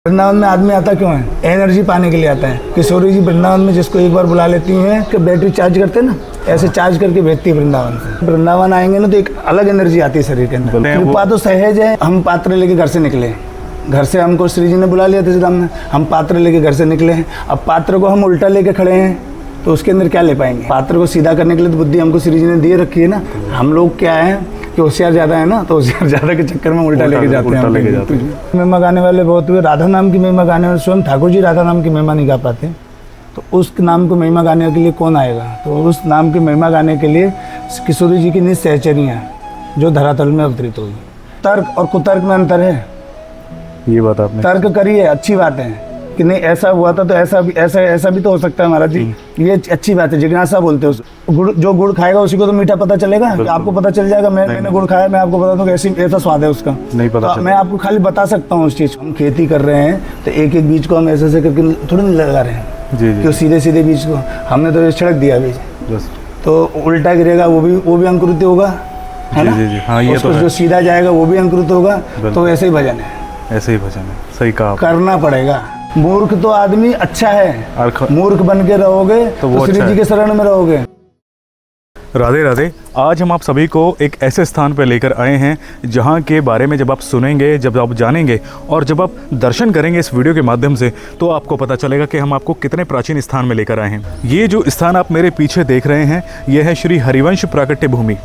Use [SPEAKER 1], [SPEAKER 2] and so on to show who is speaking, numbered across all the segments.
[SPEAKER 1] वृंदावन में आदमी आता क्यों है? एनर्जी पाने के लिए आता है। किशोरी जी वृंदावन में जिसको एक बार बुला लेती हैं कि बैटरी चार्ज करते हैं ना, ऐसे चार्ज करके भेजती है वृंदावन से। वृंदावन आएंगे ना तो एक अलग एनर्जी आती है शरीर के अंदर। कृपा तो सहज है। हम पात्र लेके घर से निकले, घर से हमको श्री जी ने बुला लिया था राम ने, हम पात्र लेके घर से निकले हैं। अब पात्र को हम उल्टा लेके खड़े हैं तो उसके अंदर क्या ले पाएंगे? पात्र को सीधा करने के लिए तो बुद्धि हमको श्री जी ने दिए रखी है ना। हम लोग क्या है कि होशियार ज़्यादा है ना, तो होशियार ज़्यादा के चक्कर में उल्टा लेके जाते हैं। महिमा गाने वाले बहुत हुए, राधा नाम की महिमा गाने वाले स्वयं ठाकुर जी राधा नाम की महिमा नहीं गा पाते, तो उस नाम को महिमा गाने के लिए कौन आएगा? तो उस नाम की महिमा गाने के लिए किशोरी जी की निज सहचरियाँ जो धरातल में अवतरित होगी। तर्क और कुतर्क में अंतर है,
[SPEAKER 2] ये बात आपने।
[SPEAKER 1] तर्क करिए, अच्छी बात है कि नहीं ऐसा हुआ था तो ऐसा भी तो हो सकता है महाराज जी, ये अच्छी बात है। जिज्ञासा बोलते हैं गुड़, जो गुड़ खाएगा उसी को तो मीठा पता चलेगा। आपको पता चल जाएगा मैंने गुड़ खाया, मैं आपको बता दूं कि ऐसा स्वाद है उसका,
[SPEAKER 2] नहीं पता
[SPEAKER 1] तो मैं आपको खाली बता सकता हूँ उस चीज़। हम खेती कर रहे हैं तो एक एक बीज को हम ऐसे करके थोड़ी नहीं लगा रहे हैं
[SPEAKER 2] जी।
[SPEAKER 1] कि सीधे सीधे बीज को हमने तो छिड़क दिया बीज, तो उल्टा गिरेगा वो भी अंकुरित होगा, है ना?
[SPEAKER 2] हाँ, ये तो
[SPEAKER 1] जो सीधा जाएगा वो भी अंकुरित होगा। तो ऐसे ही भजन है,
[SPEAKER 2] ऐसे ही भजन है। सही कहा,
[SPEAKER 1] करना पड़ेगा। मूर्ख तो आदमी अच्छा है, मूर्ख बन के रहोगे तो श्री जी के शरण में रहोगे।
[SPEAKER 2] राधे राधे। आज हम आप सभी को एक ऐसे स्थान पर लेकर आए हैं जहां के बारे में जब आप सुनेंगे, जब आप जानेंगे और जब आप दर्शन करेंगे इस वीडियो के माध्यम से, तो आपको पता चलेगा कि हम आपको कितने प्राचीन स्थान में लेकर आए हैं। ये जो स्थान आप मेरे पीछे देख रहे हैं, यह है श्री हरिवंश प्राकट्य भूमि।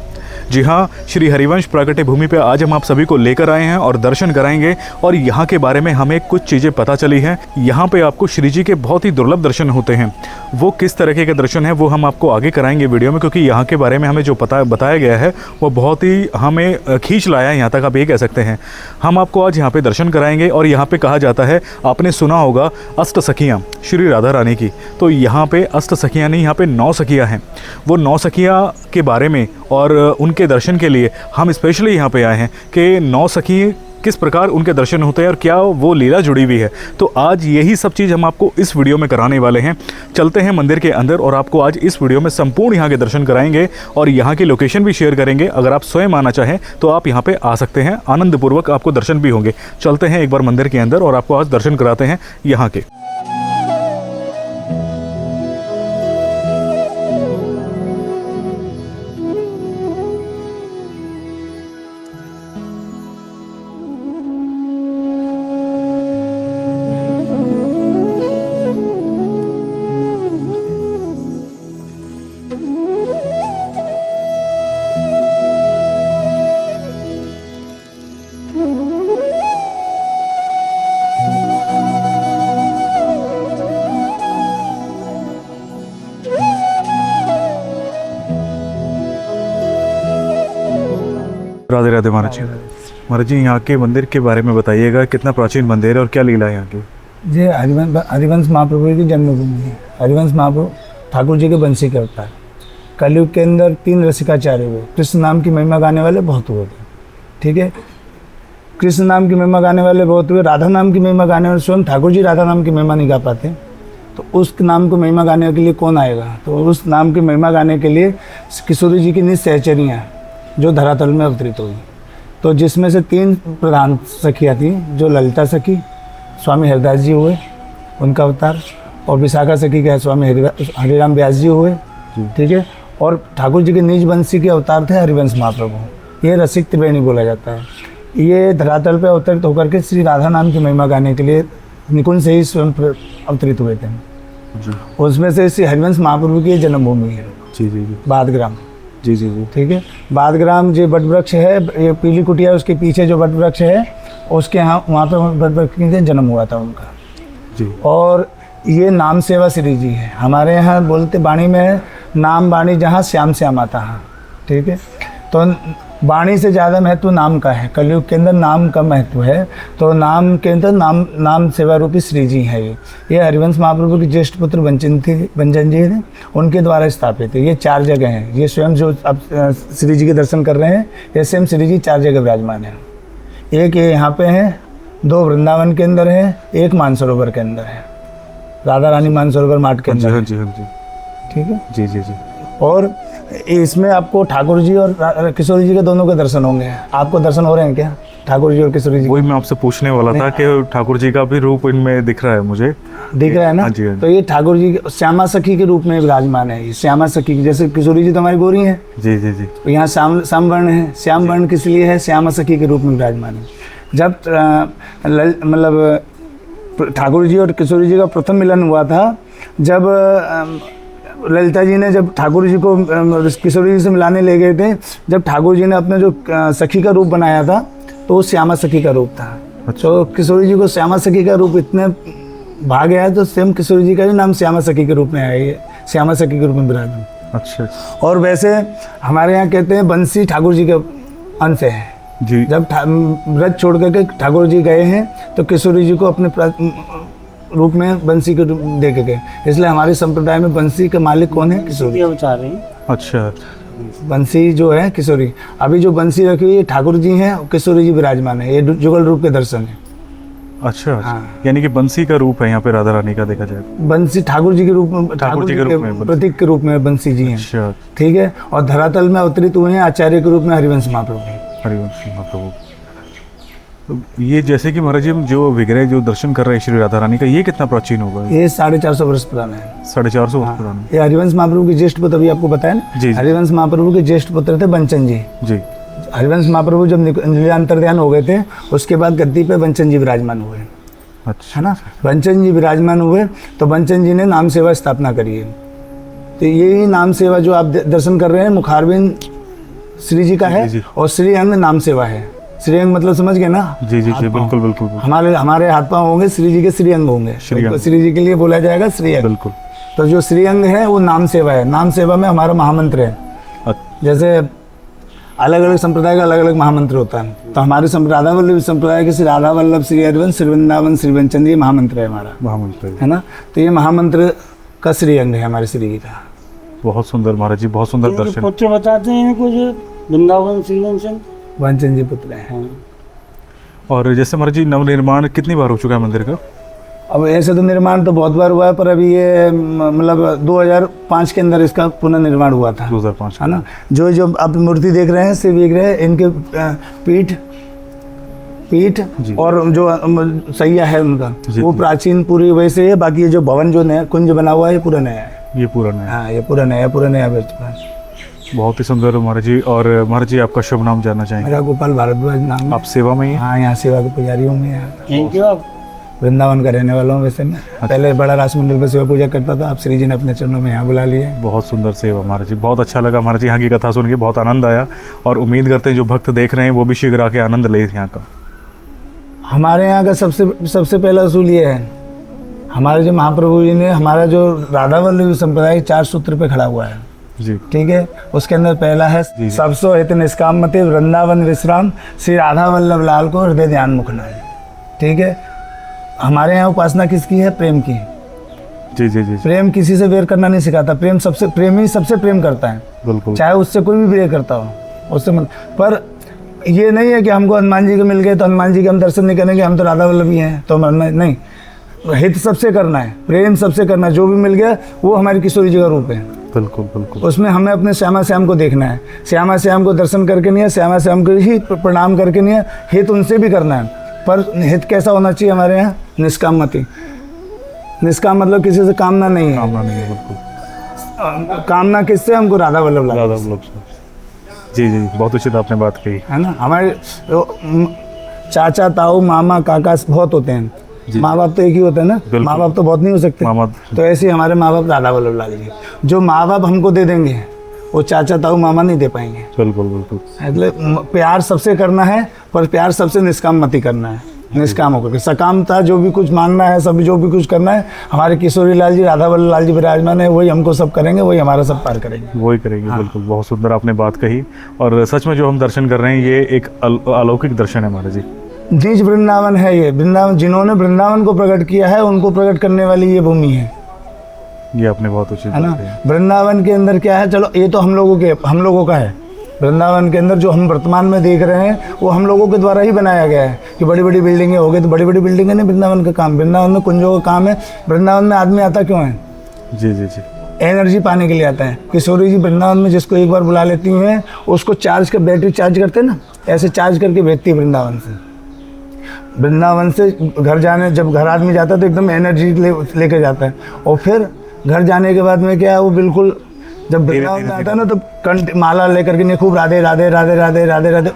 [SPEAKER 2] जी हाँ, श्री हरिवंश प्राकट्य भूमि पे आज हम आप सभी को लेकर आए हैं और दर्शन कराएंगे। और यहाँ के बारे में हमें कुछ चीज़ें पता चली हैं। यहाँ पे आपको श्री जी के बहुत ही दुर्लभ दर्शन होते हैं। वो किस तरीके के दर्शन हैं वो हम आपको आगे कराएंगे वीडियो में, क्योंकि यहाँ के बारे में हमें जो बताया गया है वो बहुत ही हमें खींच लाया है यहाँ तक, आप ये कह सकते हैं। हम आपको आज यहाँ पर दर्शन कराएंगे। और यहाँ पर कहा जाता है, आपने सुना होगा अष्ट सखियाँ श्री राधा रानी की, तो यहाँ पर अष्ट सखियाँ नहीं, यहाँ पर 9 सखियाँ हैं। वो 9 सखियाँ के बारे में और उनके दर्शन के लिए हम स्पेशली यहाँ पे आए हैं कि 9 सखी किस प्रकार उनके दर्शन होते हैं और क्या वो लीला जुड़ी हुई है। तो आज यही सब चीज़ हम आपको इस वीडियो में कराने वाले हैं। चलते हैं मंदिर के अंदर और आपको आज इस वीडियो में संपूर्ण यहाँ के दर्शन कराएंगे और यहाँ की लोकेशन भी शेयर करेंगे। अगर आप स्वयं आना चाहें तो आप यहाँ पे आ सकते हैं, आनंदपूर्वक आपको दर्शन भी होंगे। चलते हैं एक बार मंदिर के अंदर और आपको आज दर्शन कराते हैं यहाँ के। राधे राधे महाराज जी। महाराज जी, यहाँ के मंदिर के बारे में बताइएगा, कितना प्राचीन मंदिर है और क्या लीला है यहाँ की?
[SPEAKER 1] ये हरिवंश महाप्रभु की जन्मभूमि है। हरिवंश महाप्रभु ठाकुर जी के वंशी के अवतार। कलयुग के अंदर 3 रसिकाचार्य हुए। कृष्ण नाम की महिमा गाने वाले बहुत हुए थे, ठीक है। कृष्ण नाम की महिमा गाने वाले बहुत हुए। राधा नाम की महिमा गाने वाले स्वयं ठाकुर जी राधा नाम की महिमा नहीं गा पाते, तो उस नाम को महिमा गाने के लिए कौन आएगा? तो उस नाम की महिमा गाने के लिए किशोरी जी की निज सहचरियाँ जो धरातल में अवतरित हुई, तो जिसमें से 3 प्रधान सखियाँ थी, जो ललिता सखी स्वामी हरिदास जी हुए उनका अवतार, और विशाखा सखी के स्वामी हरिराम व्यास जी हुए, ठीक है। और ठाकुर जी के निज वंशी के अवतार थे हरिवंश महाप्रभु। ये रसिक त्रिवेणी बोला जाता है। ये धरातल पर अवतरित होकर के श्री राधा नाम की महिमा गाने के लिए निकुंज से ही स्वयं अवतरित हुए थे। उसमें से श्री हरिवंश महाप्रभु की जन्मभूमि है बादग्राम,
[SPEAKER 2] जी जी जी,
[SPEAKER 1] ठीक है। बादग्राम जो वट वृक्ष है, ये पीली कुटिया उसके पीछे जो वट वृक्ष है, उसके यहाँ वहाँ पे वट वृक्ष के जन्म हुआ था उनका
[SPEAKER 2] जी।
[SPEAKER 1] और ये नाम सेवा श्री जी है। हमारे यहाँ बोलते वाणी में है, नाम वाणी जहाँ श्याम श्याम आता है, ठीक है। तो वाणी से ज़्यादा महत्व नाम का है। कलयुग के अंदर नाम का महत्व है, तो नाम के अंदर नाम सेवा रूपी श्री जी है। ये हरिवंश महाप्रभु के ज्येष्ठ पुत्र वंचन जी थे, उनके द्वारा स्थापित है। ये 4 जगह हैं। ये स्वयं जो अब श्री जी के दर्शन कर रहे हैं, ये स्वयं श्री जी 4 जगह विराजमान है। एक ये यहाँ पे है, 2 वृंदावन के अंदर है, 1 मानसरोवर के अंदर है, राधा रानी मानसरोवर मार्ट के अंदर, ठीक है
[SPEAKER 2] जी जी जी।
[SPEAKER 1] और इसमें आपको ठाकुर जी और किशोरी जी के दोनों के दर्शन होंगे। आपको दर्शन हो रहे हैं क्या? ठाकुर जी और किशोरी जी
[SPEAKER 2] वही मैं आपसे पूछने वाला था कि ठाकुर जी का भी रूप इनमें दिख रहा है मुझे।
[SPEAKER 1] दिख रहा है ना।
[SPEAKER 2] हाँ जी, हाँ जी।
[SPEAKER 1] तो ये ठाकुर जी श्यामा सखी के रूप में विराजमान है। ये श्यामा सखी, जैसे किशोरी जी तो हमारी गोरी हैं,
[SPEAKER 2] जी जी जी।
[SPEAKER 1] तो यहाँ श्याम वर्ण है। श्याम वर्ण किस लिए है? श्यामा सखी के रूप में विराजमान है। जब मतलब ठाकुर जी और किशोरी जी का प्रथम मिलन हुआ था, जब ललिता जी ने जब ठाकुर जी को किशोरी जी से मिलाने ले गए थे, जब ठाकुर जी ने अपने जो सखी का रूप बनाया था तो वो श्यामा सखी का रूप था।
[SPEAKER 2] अच्छा।
[SPEAKER 1] तो किशोरी जी को श्यामा सखी का रूप इतने भाग गया है, तो सेम किशोरी जी का भी नाम श्यामा सखी के रूप में है। ये श्यामा सखी के रूप में विराजमान।
[SPEAKER 2] अच्छा।
[SPEAKER 1] और वैसे हमारे यहाँ कहते हैं बंसी ठाकुर जी का अंश है
[SPEAKER 2] जी।
[SPEAKER 1] जब व्रत छोड़ करके ठाकुर जी गए हैं तो किशोरी जी को अपने रूप में बंसी के रूप दे के गए, इसलिए हमारे संप्रदाय में बंसी का मालिक कौन है? किशोरी।
[SPEAKER 3] अवतार है।
[SPEAKER 2] अच्छा।
[SPEAKER 1] बंसी जो है किशोरी, अभी जो बंसी रखी हुई है ठाकुर जी हैं, किशोरी जी विराजमान है। ये जुगल रूप के दर्शन है।
[SPEAKER 2] अच्छा।
[SPEAKER 1] हाँ।
[SPEAKER 2] यानी कि बंसी का रूप है यहाँ पे राधा रानी का देखा जाए।
[SPEAKER 1] बंसी ठाकुर जी के रूप में, ठाकुर जी के प्रतीक के रूप में बंसी जी हैं।
[SPEAKER 2] अच्छा।
[SPEAKER 1] ठीक है। और धरातल में अवतरित हुए हैं आचार्य के रूप में हरिवंश महाप्रभु।
[SPEAKER 2] हरिवंश महाप्रभु। तो ये जैसे कि महाराज जी हम जो विग्रह जो दर्शन कर रहे हैं श्री राधा रानी का, ये कितना प्राचीन होगा?
[SPEAKER 1] ये 450 वर्ष पुराना है।
[SPEAKER 2] 450 वर्ष पुराना।
[SPEAKER 1] ये हरिवंश महाप्रभु के ज्येष्ठ पुत्र, अभी आपको बताया ना।
[SPEAKER 2] जी।
[SPEAKER 1] हरिवंश महाप्रभु के ज्येष्ठ पुत्र थे बंचन जी।
[SPEAKER 2] जी।
[SPEAKER 1] हरिवंश महाप्रभु जब लीलांतर्ध्यान हो गए थे, उसके बाद गद्दी पे बंचन जी विराजमान हुए।
[SPEAKER 2] अच्छा।
[SPEAKER 1] है ना। बंचन जी विराजमान हुए तो बंचन जी ने नाम सेवा स्थापना करी है। तो यही नाम सेवा जो आप दर्शन कर रहे हैं, मुखारबिंद श्री जी का है।
[SPEAKER 2] जी।
[SPEAKER 1] और श्री अंग नाम सेवा है। श्री अंग मतलब समझ गए ना?
[SPEAKER 2] जी जी जी, बिल्कुल बिल्कुल।
[SPEAKER 1] हमारे हाथ पांव होंगे, श्री जी के श्री अंग होंगे। तो श्री जी के लिए बोला जाएगा श्री अंग।
[SPEAKER 2] बिल्कुल।
[SPEAKER 1] तो जो श्री अंग है वो नाम सेवा है। नाम सेवा में हमारा महामंत्र है। जैसे अलग अलग संप्रदाय का अलग अलग महामंत्र होता है, तो हमारे राधा वल्लभ संप्रदाय के श्री राधा वल्लभ श्री हरिवंश श्री वृंदावन श्री वंचन, ये महामंत्र है हमारा।
[SPEAKER 2] महामंत्र
[SPEAKER 1] है ना। तो ये महामंत्र का श्री अंग है हमारे श्री जी का।
[SPEAKER 2] बहुत सुंदर महाराज जी, बहुत सुंदर दर्शन।
[SPEAKER 3] पुत्र बताते हैं कुछ वृंदावन श्री वंचन,
[SPEAKER 1] वंचन जी पुत्र हैं।
[SPEAKER 2] और जैसे महाराज जी नवनिर्माण कितनी बार हो चुका है मंदिर का?
[SPEAKER 1] अब ऐसे तो निर्माण तो बहुत बार हुआ है, पर अभी ये मतलब 2005 के अंदर इसका पुनर्निर्माण हुआ था।
[SPEAKER 2] 2005
[SPEAKER 1] है ना। जो आप मूर्ति देख रहे हैं शिव विग्रह, इनके पीठ और जो सैया है उनका, वो प्राचीन पूरी वैसे है। बाकी ये जो भवन जो नया कुंज बना हुआ है, ये पूरा नया है।
[SPEAKER 2] ये पूरा नया?
[SPEAKER 1] हाँ, ये पूरा नया बच चुका है।
[SPEAKER 2] बहुत ही सुंदर महाराज जी। और महाराज जी आपका शुभ नाम जानना चाहेंगे?
[SPEAKER 1] मेरा गोपाल भारद्वाज नाम है।
[SPEAKER 2] आप सेवा में ही?
[SPEAKER 1] हाँ, यहाँ सेवा के पुजारी हूँ मैं।
[SPEAKER 3] Thank you. आप
[SPEAKER 1] वृंदावन का रहने वाला हूँ वैसे मैं। पहले बड़ा रासमंडल पर सेवा पूजा करता था, आप श्री जी ने अपने चरणों में यहाँ बुला लिए।
[SPEAKER 2] बहुत सुंदर सेवा महाराज जी, बहुत अच्छा लगा महाराज जी। यहाँ की कथा सुन के बहुत आनंद आया, और उम्मीद करते हैं जो भक्त देख रहे हैं वो भी शीघ्र आके आनंद ले यहाँ का।
[SPEAKER 1] हमारे यहाँ का सबसे पहला असूल ये है, हमारे जो महाप्रभु जी ने हमारा जो राधा वल्लभ संप्रदाय 4 सूत्र पे खड़ा हुआ है
[SPEAKER 2] जी।
[SPEAKER 1] ठीक है। उसके अंदर पहला है सबसो हित निष्काम मते वृंदावन विश्राम, श्री राधा वल्लभ लाल को हृदय ध्यान मुखना है। ठीक है। हमारे यहाँ उपासना किसकी है? प्रेम की।
[SPEAKER 2] जी जी जी।
[SPEAKER 1] प्रेम किसी से वेर करना नहीं सिखाता। प्रेमी सबसे प्रेम करता है।
[SPEAKER 2] बिल्कुल।
[SPEAKER 1] चाहे उससे कोई भी वेर करता हो उससे पर ये नहीं है कि हमको हनुमान जी के मिल गए तो हनुमान जी के हम दर्शन नहीं करेंगे, हम तो राधा वल्लभ ही हैं तो हम नहीं। हित सबसे करना है, प्रेम सबसे करना है। जो भी मिल गया वो हमारी किशोरी जी का रूप है।
[SPEAKER 2] बिल्कुल बिल्कुल।
[SPEAKER 1] उसमें हमें अपने श्यामा श्याम को देखना है। श्यामा श्याम को दर्शन करके नहीं है, श्यामा श्याम को ही प्रणाम करके नहीं है, हित उनसे भी करना है। पर हित कैसा होना चाहिए हमारे यहाँ? निष्काम मति। निष्काम मतलब किसी से कामना नहीं है।
[SPEAKER 2] कामना नहीं है। बिल्कुल।
[SPEAKER 1] कामना किससे? हमको राधा वल्लभ
[SPEAKER 2] राधा वल्लभ। जी जी, बहुत उचित आपने बात कही।
[SPEAKER 1] है ना। हमारे चाचा ताऊ मामा काका बहुत होते हैं, माँ बाप तो एक ही होते हैं ना। माँ बाप तो बहुत नहीं हो सकते। तो ऐसे ही हमारे माँ बाप राधा वल्लभ लाल जी, जो माँ बाप हमको दे देंगे वो चाचा ताऊ मामा नहीं दे पाएंगे।
[SPEAKER 2] बिल्कुल बिल्कुल।
[SPEAKER 1] એટલે प्यार सबसे करना है, पर प्यार सबसे निष्काम मति करना है। निष्काम होकर सकामता जो भी कुछ मांगना है, सब जो भी कुछ करना है, हमारे किशोरी लाल जी राधा वल्लभ लाल जी विराजमान है, वही हमको सब करेंगे, वही हमारा सब पार करेंगे।
[SPEAKER 2] वही करेंगे। हाँ। बिल्कुल, बहुत सुंदर आपने बात कही। और सच में जो हम दर्शन कर रहे हैं ये एक अलौकिक दर्शन है महाराज जी।
[SPEAKER 1] निज वृंदावन है ये। वृंदावन जिन्होंने वृंदावन को प्रकट किया है उनको प्रकट करने वाली ये भूमि है।
[SPEAKER 2] ये आपने बहुत उचित
[SPEAKER 1] है ना। वृंदावन के अंदर क्या है? चलो ये तो हम लोगों का है। वृंदावन के अंदर जो हम वर्तमान में देख रहे हैं वो हम लोगों के द्वारा ही बनाया गया है कि बड़ी बड़ी बिल्डिंगें हो गई। तो बड़ी बड़ी बिल्डिंगें नहीं वृंदावन का काम। वृंदावन में कुंजों का काम है। वृंदावन में आदमी आता क्यों है?
[SPEAKER 2] जी जी जी।
[SPEAKER 1] एनर्जी पाने के लिए आता है। किशोरी जी वृंदावन में जिसको एक बार बुला लेती हैं उसको चार्ज कर, बैटरी चार्ज करते हैं ना, ऐसे चार्ज करके भेजती है वृंदावन से। वृंदावन से घर जाने, जब घर आदमी जाता है तो एकदम एनर्जी लेकर जाता है, और फिर घर जाने के बाद में क्या है, वो बिल्कुल जब वृंदावन में आता है ना तो कंठ माला लेकर के नहीं, खूब राधे राधे राधे राधे राधे राधे,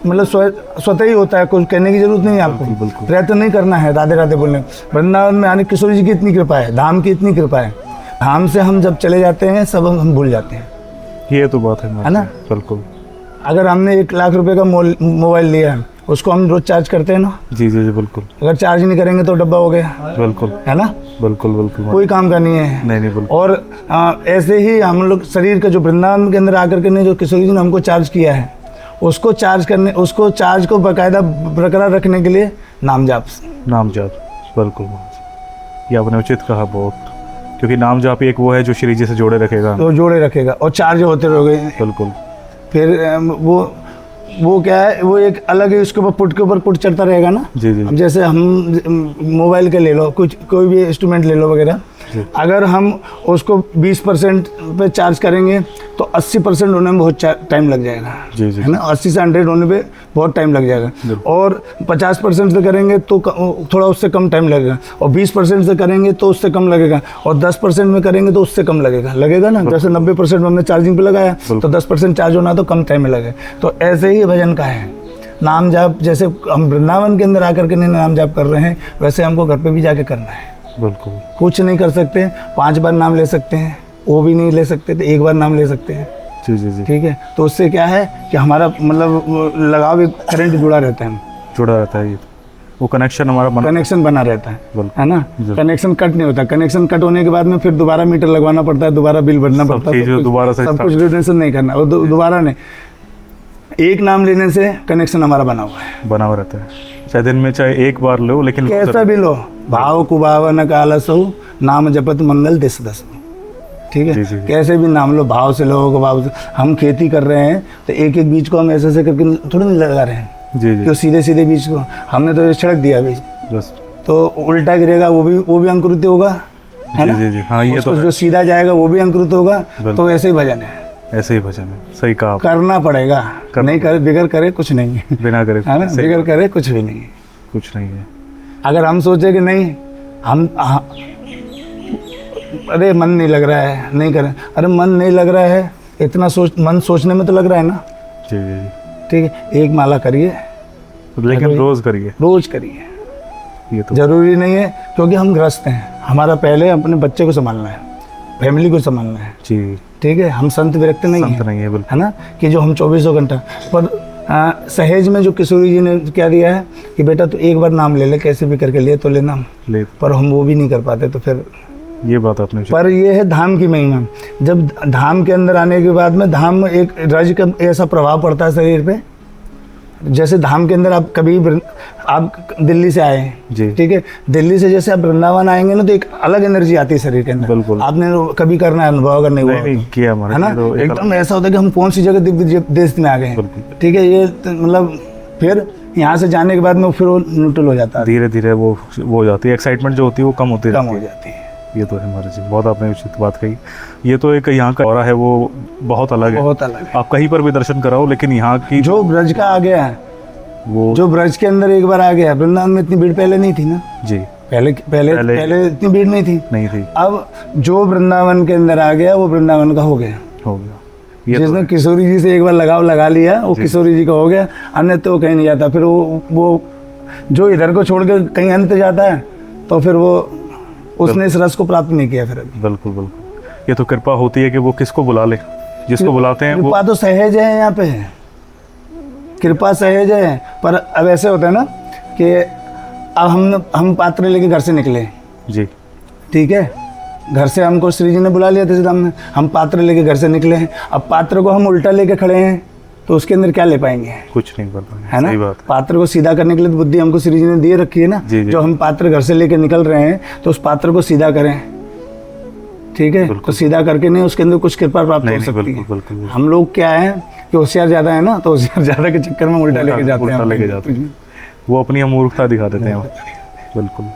[SPEAKER 1] मतलब स्वतः ही होता है, कुछ कहने की जरूरत नहीं है आपको, प्रयत्न नहीं करना है राधे राधे बोलने। वृंदावन में आने किशोरी जी की इतनी कृपा है, धाम की इतनी कृपा है, धाम से हम जब चले जाते हैं सब हम भूल जाते हैं।
[SPEAKER 2] ये तो बात है
[SPEAKER 1] ना?
[SPEAKER 2] बिल्कुल।
[SPEAKER 1] अगर हमने 1 लाख रुपए का मोबाइल लिया है, उसको हम रोज चार्ज करते हैं ना?
[SPEAKER 2] जी जी जी बिल्कुल।
[SPEAKER 1] अगर चार्ज नहीं करेंगे तो डब्बा हो गया,
[SPEAKER 2] बिल्कुल,
[SPEAKER 1] है ना?
[SPEAKER 2] बिल्कुल बिल्कुल,
[SPEAKER 1] कोई काम का नहीं है।
[SPEAKER 2] नहीं नहीं बिल्कुल।
[SPEAKER 1] और ऐसे ही हम लोग शरीर का जो वृंदावन के अंदर आकर के ने जो किशोरी जी ने हमको चार्ज किया है, उसको चार्ज को बाकायदा बरकरार रखने के लिए नाम जाप
[SPEAKER 2] बिल्कुल। ये आपने उचित कहा बहुत, क्योंकि नाम जाप एक वो है जो शरीर से जोड़े रखेगा,
[SPEAKER 1] तो जोड़े रखेगा और चार्ज होते रहोगे।
[SPEAKER 2] बिल्कुल।
[SPEAKER 1] फिर वो क्या है, वो एक अलग है, उसके ऊपर पुट के ऊपर पुट चढ़ता रहेगा ना।
[SPEAKER 2] जी जी।
[SPEAKER 1] अब जैसे हम मोबाइल के ले लो, कोई भी इंस्ट्रूमेंट ले लो वगैरह, अगर हम उसको 20% पे चार्ज करेंगे तो 80% होने में बहुत टाइम लग जाएगा।
[SPEAKER 2] जी जी।
[SPEAKER 1] है ना? 80 से 100 होने पे बहुत टाइम लग जाएगा, और 50% से करेंगे तो थोड़ा उससे कम टाइम लगेगा, और 20% से करेंगे तो उससे कम लगेगा, और 10% में करेंगे तो उससे कम लगेगा ना। जैसे 90% हमने चार्जिंग पे लगाया तो 10% चार्ज होना तो कम टाइम में लगे। तो ऐसे ही भजन का है, नाम जाप जैसे हम वृंदावन के अंदर आकर के नहीं नाम जाप कर रहे हैं, वैसे हमको घर पे भी जाके करना है।
[SPEAKER 2] बिल्कुल।
[SPEAKER 1] कुछ नहीं कर सकते, 5 बार नाम ले सकते हैं, वो भी नहीं ले सकते तो 1 बार नाम ले सकते हैं।
[SPEAKER 2] जी जी जी।
[SPEAKER 1] ठीक है, तो उससे क्या है कि हमारा मतलब लगाव, एक करंट जुड़ा रहता है,
[SPEAKER 2] जुड़ा रहता है, ये वो कनेक्शन हमारा
[SPEAKER 1] कनेक्शन बना रहता है ना? कनेक्शन कट नहीं होता। कनेक्शन कट होने के बाद में फिर दोबारा मीटर लगवाना पड़ता है, दोबारा बिल भरना पड़ता है,
[SPEAKER 2] दोबारा से
[SPEAKER 1] सब कुछ रिटर्न नहीं करना, और दोबारा नहीं। एक नाम लेने से कनेक्शन हमारा बना हुआ रहता है,
[SPEAKER 2] चाहे दिन में चाहे 1 बार लो, लेकिन
[SPEAKER 1] कैसा भी लो, भाव कुभाव न कालस हो, नाम जपत मंगल दिस दस। ठीक है, कैसे भी नाम लो, भाव से लो, भाव से। हम खेती कर रहे हैं तो एक एक बीज को हम ऐसे ऐसे करके थोड़ी नहीं लगा रहे हैं।
[SPEAKER 2] जी जी।
[SPEAKER 1] तो सीधे सीधे बीज को हमने तो छिड़क दिया बीज, बस, तो उल्टा गिरेगा, वो भी अंकुरित होगा, है ना?
[SPEAKER 2] जी जी। हाँ, ये तो
[SPEAKER 1] जो सीधा जाएगा वो भी अंकुरित होगा। तो ऐसे ही भजन है,
[SPEAKER 2] ऐसे ही भजन है। सही कहा,
[SPEAKER 1] करना पड़ेगा, नहीं करे बिगर करे कुछ नहीं है,
[SPEAKER 2] बिना करे,
[SPEAKER 1] है ना? बिगर करे कुछ भी नहीं है,
[SPEAKER 2] कुछ नहीं है।
[SPEAKER 1] अगर हम सोचे कि नहीं, हम अरे मन नहीं लग रहा है, नहीं करें, अरे मन नहीं लग रहा है, इतना मन सोचने में तो लग रहा है ना।
[SPEAKER 2] जी जी।
[SPEAKER 1] ठीक है, 1 माला करिए,
[SPEAKER 2] लेकिन रोज करिए, ये तो
[SPEAKER 1] जरूरी नहीं है, क्योंकि हम ग्रस्त हैं, हमारा पहले अपने बच्चे को संभालना है, फैमिली को संभालना है।
[SPEAKER 2] जी।
[SPEAKER 1] ठीक है, हम संत विरक्त नहीं है, है ना, कि जो हम 24 घंटा पर सहेज में जो किशोरी जी ने क्या दिया है कि बेटा तू 1 बार नाम ले ले, कैसे भी करके ले तो ले नाम ले, पर हम वो भी नहीं कर पाते। तो फिर
[SPEAKER 2] ये बात आपने,
[SPEAKER 1] पर ये है धाम की महिमा। जब धाम के अंदर आने के बाद में धाम एक रज का ऐसा प्रभाव पड़ता है शरीर पे, जैसे धाम के अंदर आप आप दिल्ली से आए हैं, ठीक है, दिल्ली से जैसे आप वृंदावन आएंगे ना तो एक अलग एनर्जी आती है शरीर के अंदर।
[SPEAKER 2] बिल्कुल।
[SPEAKER 1] आपने कभी करना है, अनुभव अगर नहीं हुआ
[SPEAKER 2] किया,
[SPEAKER 1] है ना, एकदम ऐसा होता है कि हम कौन सी जगह दिव्य देश में आ गए हैं। ठीक है, ये मतलब फिर यहाँ से जाने के बाद में फिर वो न्यूट्रल हो जाता है,
[SPEAKER 2] धीरे धीरे वो हो जाती है, एक्साइटमेंट जो होती है वो कम हो
[SPEAKER 1] जाती है।
[SPEAKER 2] ये तो है हमारे जी, बहुत आपने उचित बात कही। ये तो एक यहाँ का ऑरा है, वो बहुत अलग है,
[SPEAKER 1] बहुत अलग है।
[SPEAKER 2] आप कहीं पर भी दर्शन कराओ, लेकिन यहाँ की
[SPEAKER 1] जो ब्रज का आ गया है, वो जो ब्रज के अंदर एक बार आ गया, वृंदावन में इतनी भीड़ पहले नहीं थी ना जी, पहले इतनी भीड़ नहीं थी। अब जो वृंदावन के अंदर आ गया वो वृंदावन का हो गया। जिसने किशोरी जी से एक बार लगाव लगा लिया वो किशोरी जी का हो गया, अन्य तो कहीं नहीं जाता। फिर वो जो इधर को छोड़ के कहीं अन्य जाता है तो फिर वो उसने इस रस को प्राप्त नहीं किया फिर अभी।
[SPEAKER 2] बिल्कुल बिल्कुल, ये तो कृपा होती है कि वो किसको बुला ले, जिसको बुलाते हैं।
[SPEAKER 1] कृपा तो सहज है, यहाँ पे कृपा सहज है। पर अब ऐसे होता है ना कि अब हम पात्र लेके घर से निकले जी, ठीक है, घर से हमको श्री जी ने बुला लिया था, हम पात्र लेके घर से निकले हैं। अब पात्र को हम उल्टा लेके खड़े हैं तो उसके अंदर क्या ले पाएंगे,
[SPEAKER 2] कुछ नहीं कर पाएंगे,
[SPEAKER 1] है ना। सही बात। पात्र को सीधा करने के लिए बुद्धि हमको श्री जी ने दिए रखी है ना जी। जो हम पात्र घर से लेके निकल रहे हैं तो उस पात्र को सीधा करें, ठीक है, तो सीधा करके नहीं उसके अंदर कुछ कृपा प्राप्त हो सकती है। हम लोग क्या है कि होशियार ज्यादा है ना, तो होशियार ज्यादा के चक्कर में उल्टा लेके जाते हैं,
[SPEAKER 2] वो अपनी अमूर्खता दिखा देते हैं। बिल्कुल।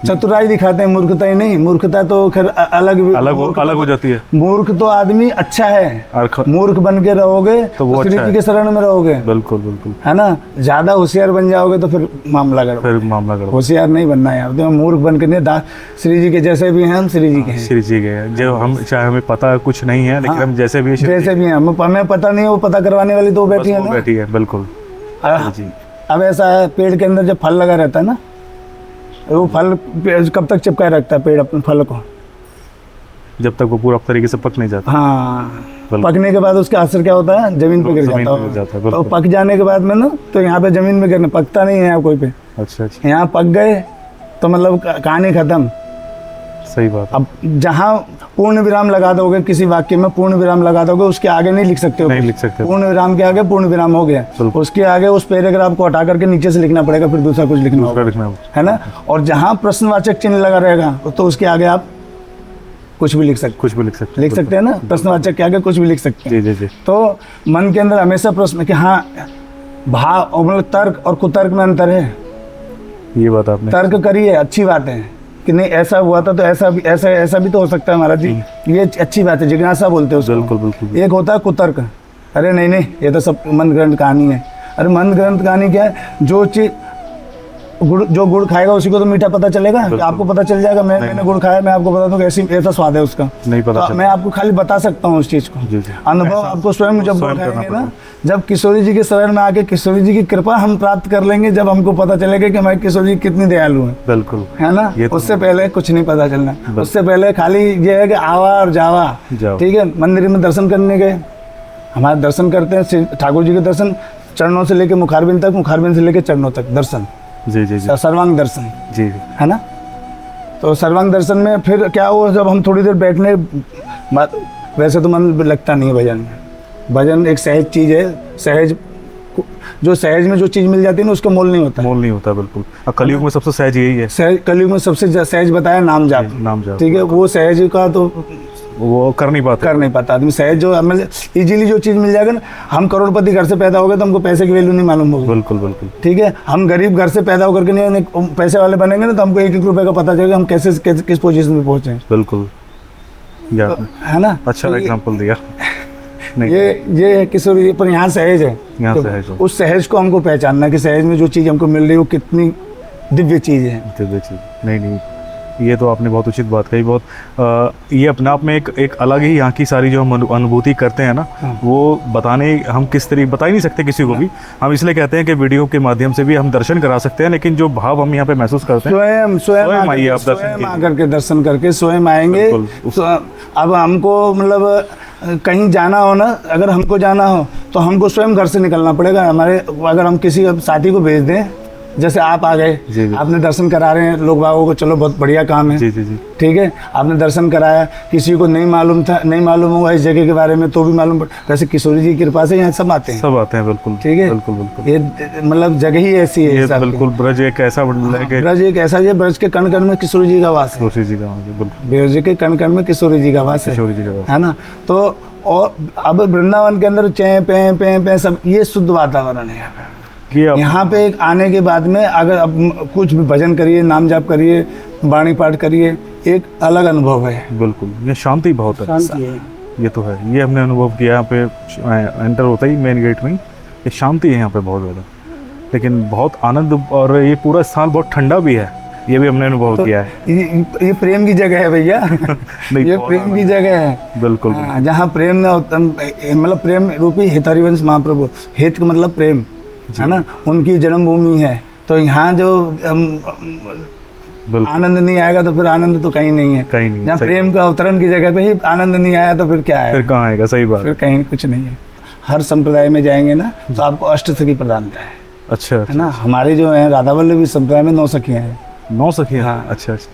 [SPEAKER 1] चतुराई दिखाते हैं, मूर्खता ही नहीं। मूर्खता तो खैर अलग
[SPEAKER 2] अलग हो जाती है।
[SPEAKER 1] मूर्ख तो आदमी अच्छा है,
[SPEAKER 2] और
[SPEAKER 1] मूर्ख बन के रहोगे
[SPEAKER 2] तो वो
[SPEAKER 1] श्री
[SPEAKER 2] अच्छा
[SPEAKER 1] जी
[SPEAKER 2] है।
[SPEAKER 1] के शरण में रहोगे,
[SPEAKER 2] बिल्कुल बिल्कुल,
[SPEAKER 1] है ना। ज्यादा होशियार बन जाओगे तो फिर मामला गड़बड़।
[SPEAKER 2] फिर मामला गड़बड़।
[SPEAKER 1] होशियार नहीं बनना है यार, तो मूर्ख बन के नहीं। श्री जी के जैसे भी हैं हम, श्री जी के हैं।
[SPEAKER 2] श्री जी के जो हम, चाहे हमें पता कुछ नहीं है, लेकिन
[SPEAKER 1] हाँ,
[SPEAKER 2] हम जैसे भी है, श्री जी
[SPEAKER 1] जैसे भी हैं हमें पता नहीं है, वो पता करवाने वाली तो
[SPEAKER 2] बस
[SPEAKER 1] बैठी है
[SPEAKER 2] वो
[SPEAKER 1] ना।
[SPEAKER 2] बैठी है, बिल्कुल। जी।
[SPEAKER 1] अब ऐसा है, पेड़ के अंदर जब फल लगा रहता है ना, वो फल कब तक चिपकाए रखता है पेड़ अपने फल को?
[SPEAKER 2] जब तक वो पूरा तरीके से पक नहीं जाता।
[SPEAKER 1] हाँ,
[SPEAKER 2] बिल्कुल।
[SPEAKER 1] पकने के बाद उसका असर क्या होता है? जमीन पे गिर
[SPEAKER 2] जमीन
[SPEAKER 1] जाता
[SPEAKER 2] पे गिर जाता है,
[SPEAKER 1] है। तो
[SPEAKER 2] बिल्कुल।
[SPEAKER 1] पक जाने के बाद में ना, तो यहाँ पे जमीन में गिरने पकता नहीं है यहाँ कोई पे।
[SPEAKER 2] अच्छा अच्छा,
[SPEAKER 1] यहाँ पक गए तो मतलब कहानी खत्म।
[SPEAKER 2] सही बात है।
[SPEAKER 1] अब जहाँ पूर्ण विराम लगा दोगे, किसी वाक्य में पूर्ण विराम लगा दोगे, उसके आगे नहीं लिख सकते हो।
[SPEAKER 2] नहीं लिख सकते।
[SPEAKER 1] पूर्ण विराम के आगे पूर्ण विराम हो गया,
[SPEAKER 2] बिल्कुल।
[SPEAKER 1] उसके आगे उस पैराग्राफ को हटा करके नीचे से लिखना पड़ेगा, फिर दूसरा कुछ लिखना
[SPEAKER 2] दूसरा
[SPEAKER 1] होगा,
[SPEAKER 2] लिखना है।
[SPEAKER 1] है ना। और जहाँ प्रश्नवाचक चिन्ह लगा रहेगा तो उसके आगे आप कुछ भी लिख सकते
[SPEAKER 2] कुछ भी लिख सकते
[SPEAKER 1] हैं ना। प्रश्नवाचक के आगे कुछ भी लिख सकते हैं।
[SPEAKER 2] जी जी जी,
[SPEAKER 1] तो मन के अंदर हमेशा प्रश्न कि हाँ, भाव मतलब तर्क और कुतर्क में अंतर है।
[SPEAKER 2] ये बात आपने।
[SPEAKER 1] तर्क करिए, अच्छी बात है कि नहीं ऐसा हुआ था तो ऐसा भी तो हो सकता है महाराज जी, ये अच्छी बात है, जिज्ञासा बोलते हैं उसको।
[SPEAKER 2] बिल्कुल बिल्कुल।
[SPEAKER 1] एक होता है कुतर्क, अरे नहीं ये तो सब मन ग्रंथ कहानी है। अरे मन ग्रंथ कहानी क्या है? जो चीज जो गुड़ खाएगा उसी को तो मीठा पता चलेगा। आपको पता चल जाएगा, मैंने गुड़ खाया, मैं आपको बता दूं कि ऐसा स्वाद है उसका,
[SPEAKER 2] नहीं पता
[SPEAKER 1] तो
[SPEAKER 2] चला।
[SPEAKER 1] मैं आपको खाली बता सकता हूँ उस चीज को।
[SPEAKER 2] जी जी।
[SPEAKER 1] अनुभव आपको स्वयं जब
[SPEAKER 2] स्वयं
[SPEAKER 1] खाएंगे
[SPEAKER 2] करना
[SPEAKER 1] ना, जब किशोरी जी के शरण में आके किशोरी जी की कृपा हम प्राप्त कर लेंगे, जब हमको पता चलेगा कि हमारे किशोरी जी कितनी दयालु है,
[SPEAKER 2] बिल्कुल।
[SPEAKER 1] है ना।
[SPEAKER 2] ये तो
[SPEAKER 1] उससे पहले कुछ नहीं पता चलना। उससे पहले खाली ये है कि आवा और जावा,
[SPEAKER 2] जाओ।
[SPEAKER 1] ठीक है। मंदिर में दर्शन करने गए, हमारे दर्शन करते हैं ठाकुर जी के दर्शन, चरणों से लेके मुखारबिंद तक, मुखारबिंद से लेके चरणों तक दर्शन,
[SPEAKER 2] जी जी जी
[SPEAKER 1] सर्वांग दर्शन,
[SPEAKER 2] जी,
[SPEAKER 1] है ना। तो सर्वांग दर्शन में फिर क्या हुआ, जब हम थोड़ी देर बैठने वैसे तो मन लगता नहीं है भजन में। भजन एक सहज चीज़ है, सहज जो सहज में जो चीज़ मिल जाती है ना, उसका मोल नहीं होता।
[SPEAKER 2] मोल नहीं होता, बिल्कुल। और कलयुग में सबसे सहज यही है।
[SPEAKER 1] सहज कलयुग में सबसे सहज बताया नाम जाप,
[SPEAKER 2] नाम जाप,
[SPEAKER 1] ठीक है। वो सहज का तो
[SPEAKER 2] वो कर नहीं पाता
[SPEAKER 1] आदमी। सहज जो हमें इजीली जो चीज़ मिल जाएगा ना, हम करोड़पति घर से पैदा हो गए तो हमको पैसे की वैल्यू नहीं मालूम होगी,
[SPEAKER 2] बिल्कुल बिल्कुल।
[SPEAKER 1] ठीक है। हम गरीब घर से पैदा होकर के नहीं पैसे वाले बनेंगे ना, तो हमको एक रुपए का पता चलेगा हम कैसे किस पोजीशन में पहुंचे,
[SPEAKER 2] बिल्कुल,
[SPEAKER 1] है ना।
[SPEAKER 2] अच्छा
[SPEAKER 1] तो
[SPEAKER 2] एग्जाम्पल दिया।
[SPEAKER 1] ये किशोरी, पर यहाँ सहज है,
[SPEAKER 2] यहाँ
[SPEAKER 1] तो
[SPEAKER 2] सहज है।
[SPEAKER 1] उस सहज को हमको पहचानना कि सहज में जो चीज़ हमको मिल रही है वो कितनी दिव्य चीज़ है।
[SPEAKER 2] दिव्य चीज। नहीं, ये तो आपने बहुत उचित बात कही। बहुत ये अपने आप में एक अलग ही यहाँ की सारी जो हम अनुभूति करते हैं ना, वो बताने हम किस तरीके बता ही नहीं सकते किसी को भी। हम इसलिए कहते हैं कि वीडियो के माध्यम से भी हम दर्शन करा सकते हैं, लेकिन जो भाव हम यहाँ पे महसूस करते हैं,
[SPEAKER 1] स्वयं
[SPEAKER 2] आइए आप दर्शन कीजिए।
[SPEAKER 1] आकर के दर्शन करके स्वयं आएंगे।
[SPEAKER 2] बिल्कुल।
[SPEAKER 1] अब हमको मतलब कहीं जाना हो ना, अगर हमको जाना हो तो हमको स्वयं घर से निकलना पड़ेगा। हमारे अगर हम किसी साथी को भेज दें, जैसे आप आ गए,
[SPEAKER 2] जी जी।
[SPEAKER 1] आपने दर्शन करा रहे हैं लोग बागों को, चलो बहुत बढ़िया काम है,
[SPEAKER 2] जी जी जी,
[SPEAKER 1] ठीक है। आपने दर्शन कराया, किसी को नहीं मालूम हुआ इस जगह के बारे में, तो भी मालूम पड़ा। वैसे किशोरी जी की कृपा से यहाँ सब आते हैं,
[SPEAKER 2] सब आते हैं, बिल्कुल,
[SPEAKER 1] ठीक है।
[SPEAKER 2] बिल्कुल बिल्कुल।
[SPEAKER 1] ये मतलब जगह ही ऐसी है,
[SPEAKER 2] ये
[SPEAKER 1] हिसाब की।
[SPEAKER 2] बिल्कुल ब्रज एक ऐसा
[SPEAKER 1] ब्रज एक ऐसा है, ब्रज के कण कण में किशोरी जी का वास है।
[SPEAKER 2] किशोरी जी का, बिल्कुल
[SPEAKER 1] ब्रज के कण कण में किशोरी जी का वास है,
[SPEAKER 2] किशोरी जी का,
[SPEAKER 1] है ना। तो और अब वृंदावन के अंदर चै पे सब ये शुद्ध वातावरण है। यहाँ पे एक आने के बाद में अगर अब कुछ भी भजन करिए, नाम जाप करिए, वाणी पाठ करिए, एक अलग अनुभव है।
[SPEAKER 2] बिल्कुल, ये शांति बहुत है।
[SPEAKER 3] शांति है।
[SPEAKER 2] ये तो है, ये हमने अनुभव किया यहाँ पे एंटर होता ही मेन गेट में ही, ये शांति है यहाँ पे बहुत ज़्यादा, लेकिन बहुत आनंद। और ये पूरा स्थान बहुत ठंडा भी है, ये भी हमने अनुभव
[SPEAKER 1] तो
[SPEAKER 2] किया है।
[SPEAKER 1] ये प्रेम की जगह है भैया। ये
[SPEAKER 2] बहुत
[SPEAKER 1] प्रेम की जगह है,
[SPEAKER 2] बिल्कुल।
[SPEAKER 1] हाँ, जहाँ प्रेम न मतलब प्रेम रूपी हित हरिवंश महाप्रभु, हित का मतलब प्रेम, है ना, उनकी जन्मभूमि है। तो यहाँ जो आनंद नहीं आएगा तो फिर आनंद तो कहीं नहीं है,
[SPEAKER 2] कहीं नहीं।
[SPEAKER 1] जहाँ प्रेम का अवतरण की जगह पे ही आनंद नहीं आया तो फिर क्या है,
[SPEAKER 2] फिर कहाँ आएगा? सही बात।
[SPEAKER 1] फिर कहीं कुछ नहीं है। हर संप्रदाय में जाएंगे ना तो आपको अष्ट सखी प्रदानता है,
[SPEAKER 2] अच्छा,
[SPEAKER 1] है ना। हमारे जो है राधा वल्लभी संप्रदाय में 9 सखियाँ हैं।
[SPEAKER 2] 9 सखियाँ?
[SPEAKER 1] हाँ।
[SPEAKER 2] अच्छा अच्छा,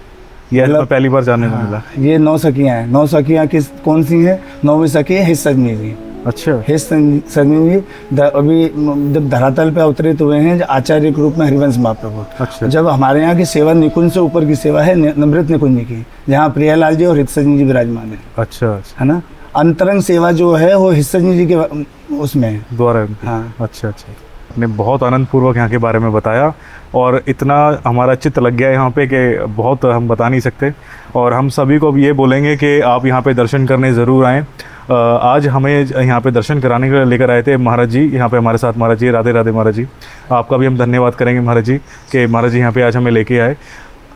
[SPEAKER 2] ये मैं पहली बार जानने को मिला।
[SPEAKER 1] ये 9 सखियाँ हैं। 9 सखियाँ कौन सी हैं? 9वीं सखी है हिस सजनी जी।
[SPEAKER 2] अच्छा,
[SPEAKER 1] हिस सजनी जी अभी जब धरातल पे अवतरित हुए हैं आचार्य के रूप में हरिवंश महाप्रभु।
[SPEAKER 2] अच्छा।
[SPEAKER 1] जब हमारे यहाँ की सेवा निकुंज से ऊपर की सेवा है नमृत निकुंज जी की, जहाँ प्रियालाल जी और हित सजनी जी विराजमान है,
[SPEAKER 2] अच्छा,
[SPEAKER 1] है ना। अंतरंग सेवा जो है वो हित सजनी जी के उसमें है।
[SPEAKER 2] द्वारा।
[SPEAKER 1] हाँ।
[SPEAKER 2] अच्छा अच्छा, ने बहुत आनंदपूर्वक यहाँ के बारे में बताया और इतना हमारा चित्त लग गया यहाँ पे कि बहुत हम बता नहीं सकते। और हम सभी को भी ये बोलेंगे कि आप यहाँ पे दर्शन करने ज़रूर आएँ। आज हमें यहाँ पे दर्शन कराने के लिए लेकर आए थे महाराज जी, यहाँ पे हमारे साथ महाराज जी। राधे राधे महाराज जी, आपका भी हम धन्यवाद करेंगे महाराज जी कि महाराज जी यहाँ पे आज हमें लेके आए।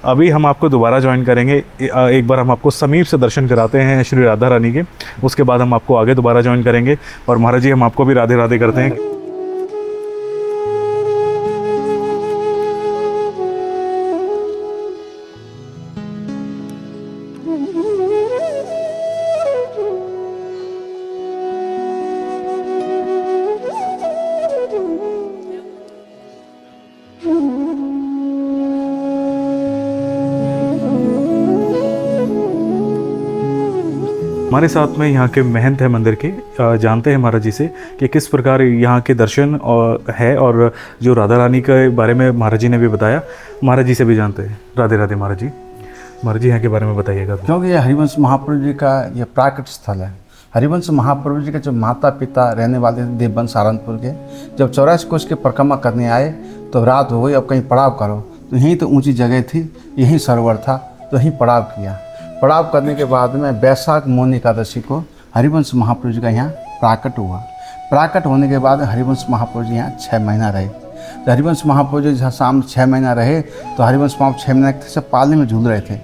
[SPEAKER 2] अभी हम आपको दोबारा ज्वाइन करेंगे, एक बार हम आपको समीप से दर्शन कराते हैं श्री राधा रानी के, उसके बाद हम आपको आगे दोबारा ज्वाइन करेंगे। और महाराज जी हम आपको भी राधे राधे करते हैं। हमारे साथ में यहाँ के महंत हैं मंदिर के, जानते हैं महाराज जी से कि किस प्रकार यहाँ के दर्शन है और जो राधा रानी के बारे में महाराज जी ने भी बताया। महाराज जी से भी जानते हैं। राधे राधे महाराज जी। महाराज जी यहाँ के बारे में बताइएगा।
[SPEAKER 4] क्योंकि ये हरिवंश महाप्रभु जी का ये प्राकट स्थल है। हरिवंश महाप्रभु जी के जो माता पिता रहने वाले थे देवबंश सहारनपुर के, जब 84 कोष की परिक्रमा करने आए तो रात हो गई, अब कहीं पड़ाव करो, तो यहीं तो ऊँची जगह थी, यहीं सरोवर था, तो यहीं पड़ाव किया। पड़ाव करने के बाद में वैशाख मौनी एकादशी को हरिवंश महाप्रभु जी का यहाँ प्राकट हुआ। प्राकट होने के बाद हरिवंश महाप्रभु जी यहाँ 6 महीना रहे। तो हरिवंश महाप्रभु जी जहाँ शाम 6 महीना रहे तो हरिवंश महाप्रभु 6 महीने से पालने में झूल रहे थे,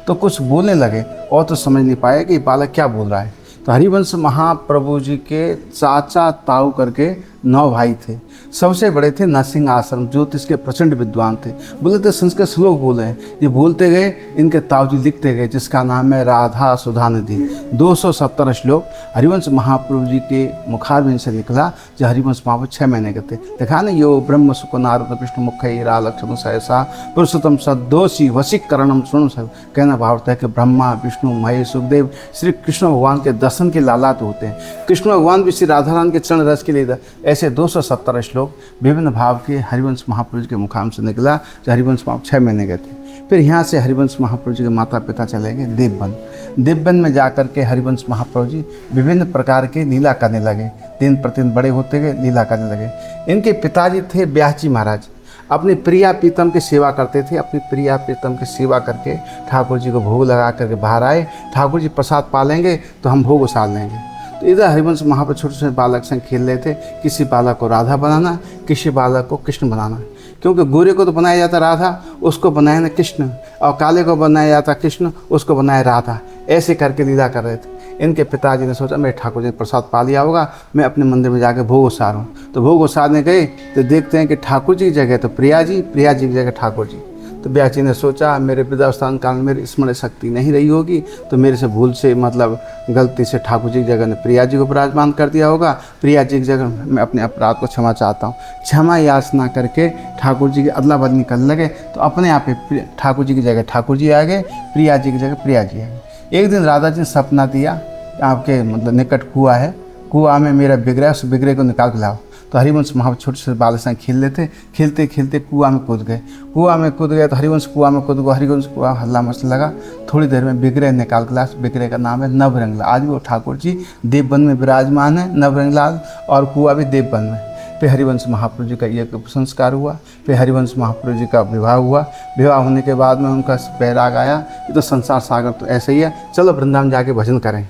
[SPEAKER 4] तो कुछ बोलने लगे और तो समझ नहीं पाए कि बालक क्या बोल रहा है। तो हरिवंश महाप्रभु जी के चाचा ताऊ करके 9 भाई थे। सबसे बड़े थे नरसिंह आश्रम, ज्योतिष के प्रचंड विद्वान थे। बोले थे संस्कृत श्लोक बोले हैं, ये बोलते गए, इनके ताऊ जी लिखते गए, जिसका नाम है राधा सुधा निधि। 270 श्लोक हरिवंश महाप्रभु जी के मुखारबिंद से निकला, जो हरिवंश महाप्रभु 6 महीने के थे। देखा ना, यो ब्रह्म सुख नारद विष्णु मुख रा लक्षण सहसा पुरुषोत्तम सदोषी वशीकरणम सुन सब। कहना भाव है कि ब्रह्मा विष्णु महेश सुखदेव श्री कृष्ण भगवान के दर्शन के लालात होते हैं। कृष्ण भगवान भी श्री राधा रानी के चरण रस के लिए ऐसे 270 श्लोक विभिन्न भाव के हरिवंश महाप्रभु जी के मुखाम से निकला, जो हरिवंश महाप्रभु 6 महीने के थे। फिर यहाँ से हरिवंश महाप्रभु जी के माता पिता चले गए देवबन। देवबन में जाकर के हरिवंश महाप्रभु जी विभिन्न प्रकार के लीला करने लगे। दिन प्रतिदिन बड़े होते गए, लीला करने लगे। इनके पिताजी थे ब्याहजी महाराज, अपनी प्रिया प्रीतम की सेवा करते थे। अपनी प्रिया प्रीतम की सेवा करके ठाकुर जी को भोग लगा करके बाहर आए। ठाकुर जी प्रसाद पालेंगे तो हम भोग उसार लेंगे। तो इधर हरिवंश महाप्रभु छोटे छोटे बालक संग खेल रहे थे। किसी बालक को राधा बनाना, किसी बालक को कृष्ण बनाना, क्योंकि गोरे को तो बनाया जाता राधा, उसको बनाया ना कृष्ण, और काले को बनाया जाता कृष्ण, उसको बनाया राधा। ऐसे करके लीला कर रहे थे। इनके पिताजी ने सोचा मेरे ठाकुर जी ने प्रसाद पा लिया होगा, मैं अपने मंदिर में जाकर भोग उसारूँ। तो भोग उसारने गए तो देखते हैं कि ठाकुर जी की जगह तो प्रिया जी की जगह ठाकुर जी। तो ब्याह जी ने सोचा मेरे वृद्धावस्थान काल में मेरी स्मरण शक्ति नहीं रही होगी, तो मेरे से भूल से मतलब गलती से ठाकुर जी की जगह ने प्रिया जी को विराजमान कर दिया होगा। प्रिया जी की जगह मैं अपने अपराध को क्षमा चाहता हूँ। क्षमा याचना करके ठाकुर जी की अदला बदली करने लगे, तो अपने आप ही ठाकुर जी की जगह ठाकुर जी आ गए, प्रिया जी की जगह प्रिया जी आ गए। एक दिन राधा जी ने सपना दिया, आपके मतलब निकट कुआं है, कुआं में मेरा विग्रह, उस विग्रह को निकाल के लाओ। तो हरिवंश महाप्रभु छोटे छोटे बालक संग खेल रहे थे। खेलते खेलते कुआं में कूद गए। कुआं में कूद गए तो हरिवंश कुआं में कूद गया। हरिवंश कुआं हल्ला मचने लगा। थोड़ी देर में विग्रह निकाल के ला। विग्रह का नाम है नवरंगलाल। आज भी वो ठाकुर जी देवबन में विराजमान है, नवरंगलाल, और कुआं भी देवबन में। फिर हरिवंश महाप्रभु जी का ये संस्कार हुआ। फिर हरिवंश महाप्रभु जी का विवाह हुआ। विवाह होने के बाद में उनका बैराग आया, ये तो संसार सागर तो ऐसे ही है, चलो वृंदावन जाके भजन करें।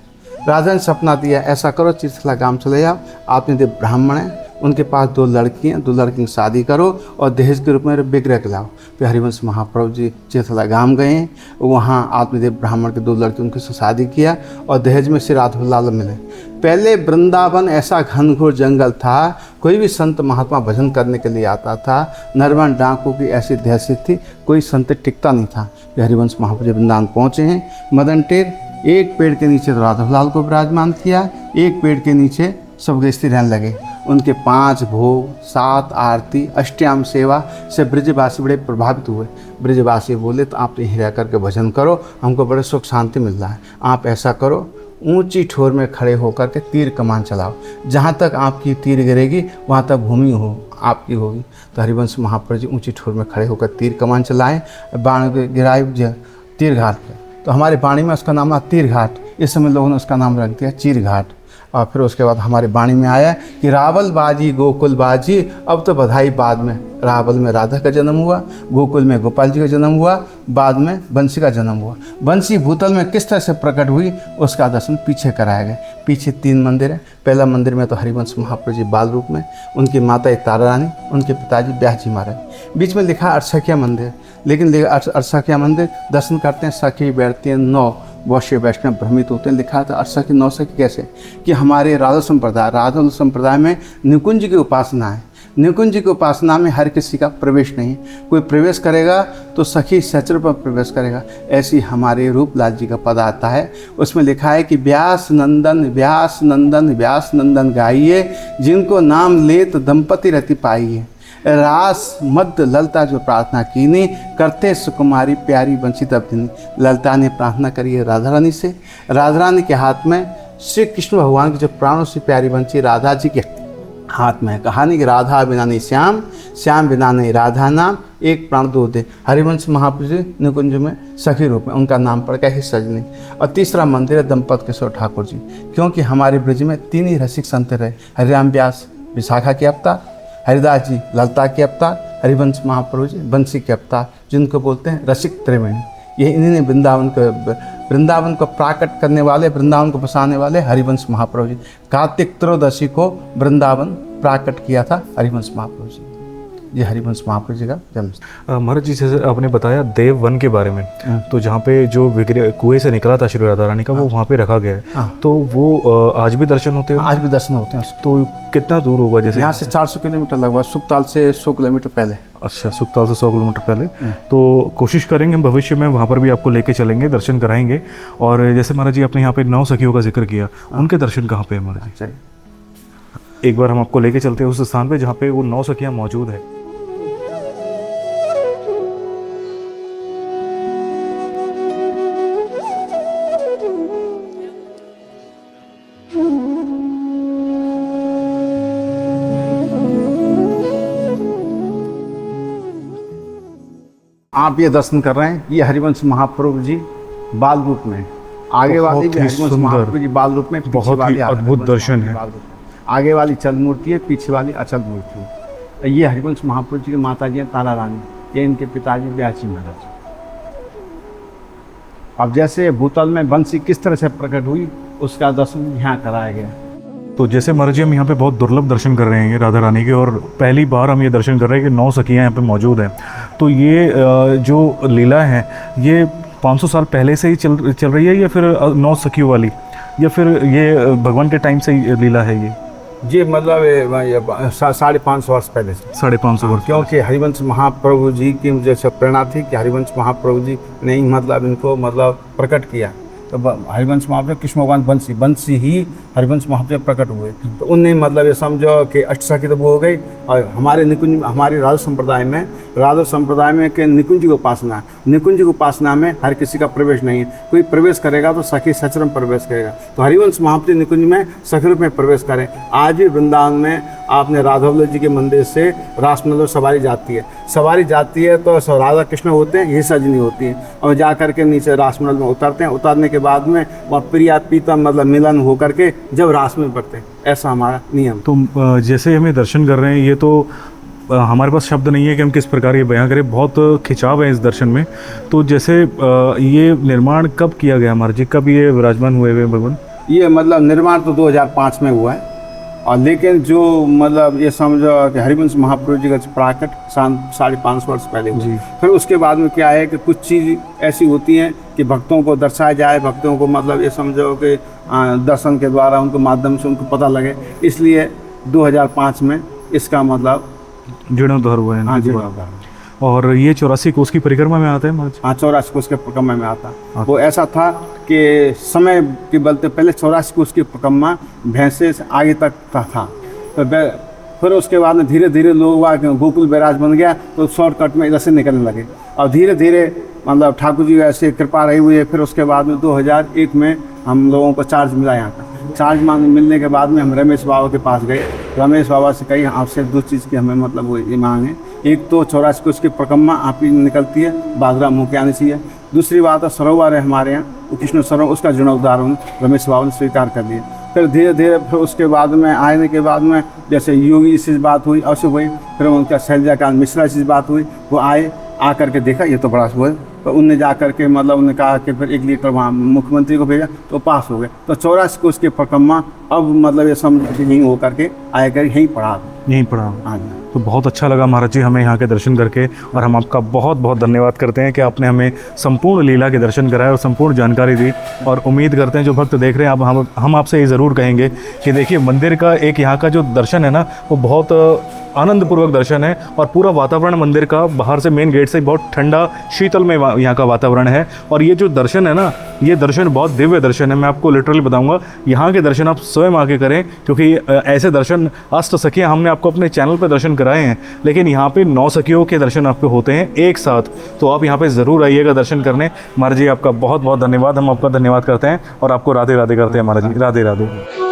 [SPEAKER 4] राजा ने सपना दिया, ऐसा करो तीर्थला गांव चले जाओ, आपने देव ब्राह्मण हैं, उनके पास 2 लड़की हैं, 2 लड़की की शादी करो और दहेज के रूप में विग्रह के लाओ। फिर हरिवंश महाप्रभु जी तीर्थला गांव गए, वहाँ आत्मदेव ब्राह्मण के 2 लड़की उनके साथ शादी किया और दहेज में श्री राधालाल मिले। पहले वृंदावन ऐसा घनघोर जंगल था, कोई भी संत महात्मा भजन करने के लिए आता था। नरवन डाकू की ऐसी दहशत थी, कोई संत टिकता नहीं था। हरिवंश महाप्रभु जी वृंदावन पहुँचे हैं। मदन टेर एक पेड़ के नीचे तो राधालाल को विराजमान किया, एक पेड़ के नीचे सब गृहस्थी रहने लगे। उनके 5 भोग, 7 आरती, अष्टयाम सेवा से ब्रजवासी बड़े प्रभावित हुए। ब्रजवासी बोले तो आप यहीं रह करके भजन करो, हमको बड़े सुख शांति मिल रहा है। आप ऐसा करो, ऊंची ठोर में खड़े होकर के तीर कमान चलाओ, जहाँ तक आपकी तीर गिरेगी वहाँ तक भूमि हो आपकी होगी। तो हरिवंश महाप्रभु जी ऊंची ठोर में खड़े होकर तीर कमान चलाए, बाण गिराए तीर घाट पर। तो हमारे वाणी में उसका नाम है तीर घाट। इस समय लोगों ने उसका नाम रख दिया चीर घाट। और फिर उसके बाद हमारे वाणी में आया कि रावल बाजी गोकुल बाजी, अब तो बधाई बाद में। रावल में राधा का जन्म हुआ, गोकुल में गोपाल जी का जन्म हुआ, बाद में बंसी का जन्म हुआ। बंसी भूतल में किस तरह से प्रकट हुई उसका दर्शन पीछे कराया गया। पीछे 3 मंदिर है। पहला मंदिर में तो हरिवंश महाप्रभु जी बाल रूप में, उनकी माता एक तारा रानी, उनके पिताजी ब्याह जी महाराज। बीच में लिखा अरसखिया मंदिर, लेकिन अरसखिया मंदिर दर्शन करते हैं, सखी बैठती हैं 9 वैश्य वैष्णव भ्रमित होते हैं। लिखा था 8 सखी 9 सखी कैसे कि हमारे राधा संप्रदाय में निकुंज की उपासना है। निकुंज की उपासना में हर किसी का प्रवेश नहीं, कोई प्रवेश करेगा तो सखी सचर पर प्रवेश करेगा। ऐसी हमारे रूपलाल जी का पद आता है, उसमें लिखा है कि व्यास नंदन व्यास नंदन व्यास नंदन गाइए, जिनको नाम लेत दंपति रति पाइए। रास मध्य ललता जो प्रार्थना कीनी, करते सुकुमारी प्यारी बंसी तब दिनी। ललता ने प्रार्थना करी है राधा रानी से। राधा रानी के हाथ में श्री कृष्ण भगवान की जो प्राणों से प्यारी बंसी राधा जी के हाथ में है। कहानी कि राधा बिना नहीं श्याम, श्याम बिना नहीं राधा नाम, एक प्राण दो दे। हरिवंश महाप्रभु जी निकुंज में सखी रूप में उनका नाम पड़ गया है सजनी। और तीसरा मंदिर है दंपत किशोर ठाकुर जी, क्योंकि हमारे ब्रज में 3 ही रसिक संत रहे। हरिराम व्यास विशाखा के अवतार, हरिदास जी ललता के अवतार, हरिवंश महाप्रभु जी बंसी के अवतार, जिनको बोलते हैं रसिक त्रिवेणी। ये इन्हीं ने वृंदावन को प्राकट करने वाले, वृंदावन को बसाने वाले हरिवंश महाप्रभु जी। कार्तिक त्रयोदशी को वृंदावन प्राकट किया था हरिवंश महाप्रभु जी। ये हरिवंश महाप्रभु जी का जन्म।
[SPEAKER 2] महाराज जी जैसे आपने बताया देव वन के बारे में, तो जहाँ पे जो विग्रह कुएं से निकला था श्री राधा रानी का, वो वहाँ पे रखा गया है। तो वो आज भी दर्शन होते हैं?
[SPEAKER 4] आज भी दर्शन होते हैं।
[SPEAKER 2] तो कितना दूर होगा? जैसे
[SPEAKER 4] यहाँ से 400 किलोमीटर लगभग, सुखताल से 100 किलोमीटर पहले।
[SPEAKER 2] अच्छा, सुखताल से 100 किलोमीटर पहले। तो कोशिश करेंगे भविष्य में वहाँ पर भी आपको लेके चलेंगे, दर्शन कराएंगे। और जैसे महाराज जी आपने यहाँ पे 9 सखियों का जिक्र किया, उनके दर्शन कहाँ पे है महाराज जी? एक बार हम आपको लेके चलते हैं उस स्थान पे जहाँ पे वो 9 सखियाँ मौजूद है।
[SPEAKER 4] आप ये दर्शन कर रहे हैं, ये हरिवंश महाप्रभु जी बाल रूप में। आगे वाली भी हरिवंश महाप्रभु जी बाल रूप में,
[SPEAKER 2] बहुत ही अद्भुत दर्शन है।
[SPEAKER 4] आगे वाली चल मूर्ति है, पीछे वाली अचल मूर्ति है। ये हरिवंश महाप्रभु जी की माता जी हैं तारा रानी, ये इनके पिताजी ब्यासी महाराज। अब जैसे भूतल में बंसी किस तरह से प्रकट हुई उसका दर्शन यहाँ कराया गया।
[SPEAKER 2] तो जैसे महाराज जी हम यहाँ पे बहुत दुर्लभ दर्शन कर रहे हैं राधा रानी के, और पहली बार हम ये दर्शन कर रहे हैं कि 9 सखियाँ यहाँ पे मौजूद हैं। तो ये जो लीला है ये 500 साल पहले से ही चल रही है, या फिर 9 सखियों वाली, या फिर ये भगवान के टाइम से ही लीला है ये?
[SPEAKER 4] जी मतलब 550 वर्ष पहले से।
[SPEAKER 2] 550 वर्ष,
[SPEAKER 4] क्योंकि हरिवंश महाप्रभु जी की जैसे प्रेरणा थी कि हरिवंश महाप्रभु जी ने ही मतलब इनको मतलब प्रकट किया। तो हरिवंश महाप्रभु कृष्ण भगवान बंसी ही हरिवंश महाप्रभु प्रकट हुए। तो उनने मतलब ये समझो कि अष्टसखी तो वो हो गई। और हमारे निकुंज, हमारे राधा संप्रदाय में के निकुंज की उपासना में हर किसी का प्रवेश नहीं है। कोई प्रवेश करेगा तो सखी सचरम प्रवेश करेगा। तो हरिवंश महाप्रभु निकुंज में सखी रूप में प्रवेश करें। आज भी वृंदावन में आपने राधा वल्लभ जी के मंदिर से रासमंडल सवारी जाती है तो राधा कृष्ण होते हैं, ये सजनी होती है, और जा करके नीचे रासमंडल में उतरते हैं। उतरने के बाद में वहाँ प्रिया पीतम मतलब मिलन हो करके जब रास में बढ़ते हैं, ऐसा हमारा नियम।
[SPEAKER 2] तो जैसे हमें दर्शन कर रहे हैं, ये तो हमारे पास शब्द नहीं है कि हम किस प्रकार ये बयां करें, बहुत खिंचाव है इस दर्शन में। तो जैसे ये निर्माण कब किया गया महाराज जी, कब ये विराजमान हुए भगवान?
[SPEAKER 4] ये मतलब निर्माण तो 2005 में हुआ है, और लेकिन जो मतलब ये समझो कि हरिवंश महाप्रभु जी का प्राकट 550 वर्ष पहले हुआ। फिर उसके बाद में क्या है कि कुछ चीज़ ऐसी होती हैं कि भक्तों को दर्शाया जाए, भक्तों को मतलब ये समझो कि दर्शन के द्वारा उनको माध्यम से उनको पता लगे, इसलिए 2005 में इसका मतलब
[SPEAKER 2] जीर्णोद्धार हुआ है।
[SPEAKER 4] हाँ, जीर्णोद्धार।
[SPEAKER 2] और ये 84 कोस की परिक्रमा में आता है महाराज?
[SPEAKER 4] हाँ, 84 कोस के परिक्रमा में आता। वो ऐसा था कि समय के बलते पहले 84 कोस की परिक्रमा भैंसे से आगे तक का था। तो फिर उसके बाद में धीरे धीरे लोग गोकुल बैराज बन गया, तो शॉर्टकट में इधर से निकलने लगे। और धीरे धीरे मतलब ठाकुर जी ऐसे कृपा रही हुई है। फिर उसके बाद में 2001 में हम लोगों को चार्ज मिला यहाँ का। चार्ज मिलने के बाद में हम रमेश बाबा के पास गए। रमेश बाबा से कही आपसे 2 चीज़ की हमें मतलब वो ये मांग है। एक तो 84 कोस की परिक्रमा आप ही निकलती है, बागरा मुँह के आने चाहिए। दूसरी बात है सरोवर है हमारे यहाँ, वो कृष्ण सरोवर, उसका जीर्णोद्धार रमेश बाबा ने स्वीकार कर लिया। फिर धीरे धीरे फिर उसके बाद में आने के बाद में जैसे योगी से बात हुई, अवश्य हुई, फिर उनका शैलजाकांत मिश्रा से बात हुई, वो आए, आ करके देखा ये तो बड़ा हुआ, तो उनने जा करके मतलब उन्होंने कहा कि फिर एक लीटर वहाँ मुख्यमंत्री को भेजा तो पास हो गए। तो 84 को उसके परिक्रमा अब मतलब ये समझ यहीं हो करके आए कर यहीं पढ़ा।
[SPEAKER 2] यहीं पढ़ा।
[SPEAKER 4] हाँ जी।
[SPEAKER 2] तो बहुत अच्छा लगा महाराज जी हमें यहाँ के दर्शन करके, और हम आपका बहुत बहुत धन्यवाद करते हैं कि आपने हमें संपूर्ण लीला के दर्शन कराए और संपूर्ण जानकारी दी। और उम्मीद करते हैं जो भक्त देख रहे हैं, अब हम आपसे ये ज़रूर कहेंगे कि देखिए मंदिर का एक यहाँ का जो दर्शन है ना, वो बहुत आनंदपूर्वक दर्शन है, और पूरा वातावरण मंदिर का बाहर से मेन गेट से बहुत ठंडा शीतल में यहाँ का वातावरण है। और ये जो दर्शन है ना, ये दर्शन बहुत दिव्य दर्शन है। मैं आपको लिटरली बताऊंगा, यहाँ के दर्शन आप स्वयं आके करें, क्योंकि ऐसे दर्शन अष्ट सखियाँ हमने आपको अपने चैनल पर दर्शन कराए हैं, लेकिन यहाँ पे 9 सखियों के दर्शन आपको होते हैं एक साथ। तो आप यहाँ पे ज़रूर आइएगा दर्शन करने। महाराज जी आपका बहुत बहुत धन्यवाद, हम आपका धन्यवाद करते हैं और आपको राधे राधे करते हैं महाराज जी। राधे राधे।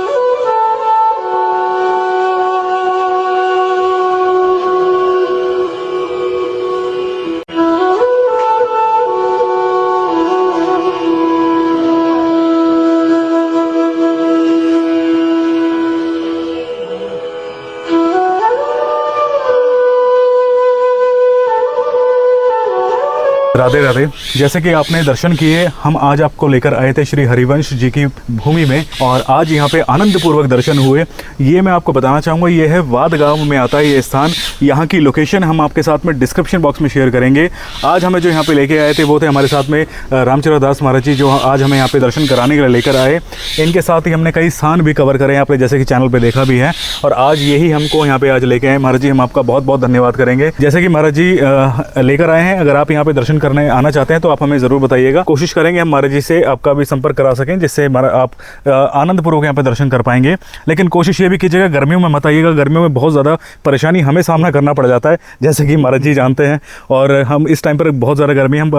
[SPEAKER 2] राधे राधे। जैसे कि आपने दर्शन किए, हम आज आपको लेकर आए थे श्री हरिवंश जी की भूमि में, और आज यहाँ पे आनंदपूर्वक दर्शन हुए। ये मैं आपको बताना चाहूँगा, ये है वाद गांव में आता है ये स्थान। यहाँ की लोकेशन हम आपके साथ में डिस्क्रिप्शन बॉक्स में शेयर करेंगे। आज हमें जो यहाँ पे लेके आए थे वो थे हमारे साथ में रामचरण दास महाराज जी, जो आज हमें यहाँ पे दर्शन कराने के लिए लेकर आए। इनके साथ ही हमने कई स्थान भी कवर करे हैं, आपने जैसे कि चैनल पर देखा भी है, और आज यही हमको यहाँ पे आज लेके आए। महाराज जी हम आपका बहुत बहुत धन्यवाद करेंगे। जैसे कि महाराज जी लेकर आए हैं, अगर आप यहाँ पे दर्शन करने आना चाहते हैं तो आप हमें ज़रूर बताइएगा। कोशिश करेंगे हम महाराज जी से आपका भी संपर्क करा सकें, जिससे आप आनंदपूर्वक यहाँ पे दर्शन कर पाएंगे। लेकिन कोशिश ये भी कीजिएगा गर्मियों में मत आइएगा, गर्मियों में बहुत ज़्यादा परेशानी हमें सामना करना पड़ जाता है, जैसे कि महाराज जी जानते हैं। और हम इस टाइम पर बहुत ज़्यादा गर्मी, हम